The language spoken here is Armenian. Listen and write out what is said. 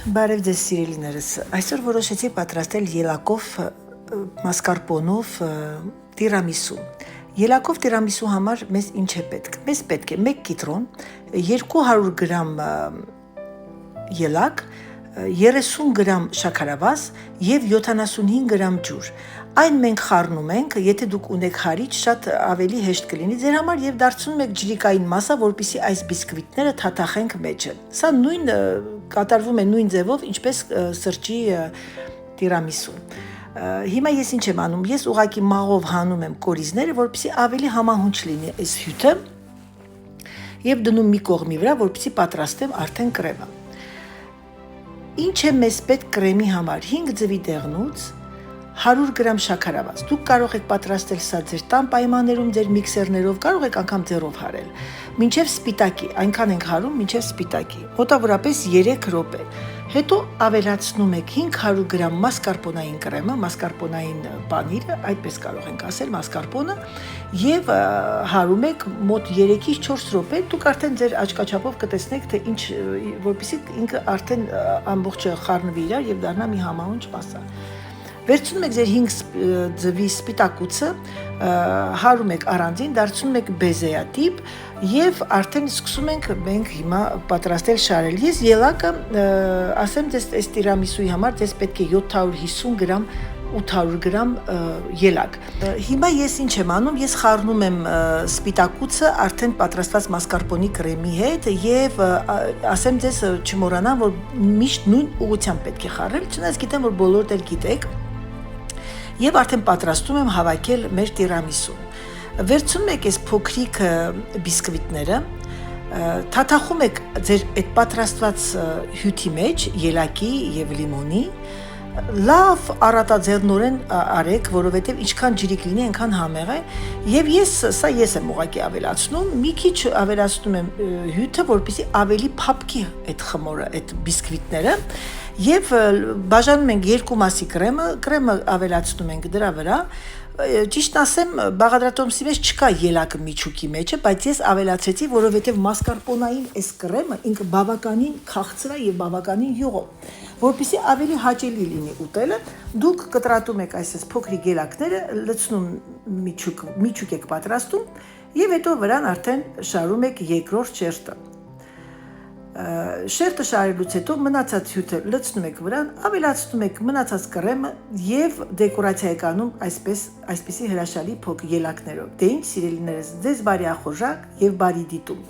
Բարև ձեզ սիրելիներս, այսօր որոշեցի պատրաստել ելակով մասկարպոնով տիրամիսու։ Ելակով տիրամիսու համար մեզ ինչ է պետք։ Մեզ պետք է 1 կիտրոն, 200 գրամ ելակ, 30 գրամ շաքարավազ և 75 գրամ ջուր։ Այն մենք խառնում ենք, եթե դուք ունեք հարիճ, շատ ավելի հեշտ կլինի ձեր համար և դարձնում եք ջրիկային մասա, որպեսզի այս բիսկվիտները թաթախենք մեջը։ Սա կատարվում է նույն ձևով, ինչպես սրճի տիրամիսուն։ Հիմա ես ինչ եմ անում, ես ուղղակի մաղով հանում եմ կորիզները, որպեսզի ավելի համահունչ լինի այս հյութը և դնում մի կողմի վրա, որպեսզի պատրաստեմ արդեն կրեմը։ Ինչ է մեզ պետք կրեմի համար, 5 ձվի դեղնուց, 100 գրամ շաքարավազ։ Դուք կարող եք պատրաստել սա ձեր տան պայմաններում, ձեր միքսերներով, կարող եք անգամ ձեռով հարել։ Մինչև սպիտակի, այնքան ենք հարում, մինչև սպիտակի, մոտավորապես 3 րոպե։ Հետո ավելացնում եք 500 գրամ մասկարպոնային կրեմը, մասկարպոնային պանիրը, այդպես կարող ենք ասել, մասկարպոնը, և հարում եք մոտ 3-ից 4 րոպե, դուք արդեն ձեր աչքաչափով կտեսնեք, թե ինչ, որպեսզի ինքը արդեն ամբողջը խառնվի իրար և դառնա մի համահունչ մասա։ Վերցնում եք ձեր 5 ձվի սպիտակուցը, հարում եք առանձին, դարձնում եք բեզեատիպ և արդեն սկսում ենք մենք հիմա պատրաստել շարել։ Ես ելակը, ասեմ ձեզ այս տիրամիսուի համար, ձեզ պետք է 750 գրամ 800 գրամ ելակ։ Հիմա ես ինչ եմ անում, ես խառնում եմ սպիտակուցը արդեն պատրաստված մասկարպոնի կրեմի հետ և ասեմ ձեզ չմոռանամ, որ միշտ նույն ուղղությամբ պետք է խառնել, չնայած գիտեմ, որ բոլորդ էլ գիտեք, և արդեն պատրաստում եմ հավաքել մեր տիրամիսուն։ Վերցնում եք այս փոքրիկ բիսկվիտները, թաթախում եք ձեր այդ պատրաստված հյութի մեջ ելակի և լիմոնի, լավ առատաձեռնորեն արեք, որովհետև ինչքան ջրիկ լինի, այնքան համեղ է, և սա ես եմ ուղղակի ավելացնում, մի քիչ ավելացնում եմ հյութը, որպեսզի ավելի փափկի այդ խմորը, այդ բիսկվիտները, և բաժանում ենք 2 մասի կրեմը ավելացնում ենք դրա վրա, ճիշտ ասեմ, բաղադրատոմսի մեջ չկա ելակը միջուկի մեջը, բայց ես ավելացրեցի, որովհետև մասկարպոնային այս կրեմը ինքը բավականին քաղցր է և բավականին յուղ, որպեսզի ավելի հաճելի լինի ուտելը, դուք կտրատում եք այս փոքրիկ ելակները, լցնում միջուկ եք պատրաստում և հետո վրան արդեն շարում եք երկրորդ շերտը։ Շերտը շարելուց հետո մնացած հյութը լցնում եք վրան, ավելացնում եք մնացած կրեմը և դեկորացիա եք անում այսպիսի հրաշալի փոքր ելակներով։ Դե ինչ սիրելիներս, ձեզ բարի ախորժակ և բարի դիտում։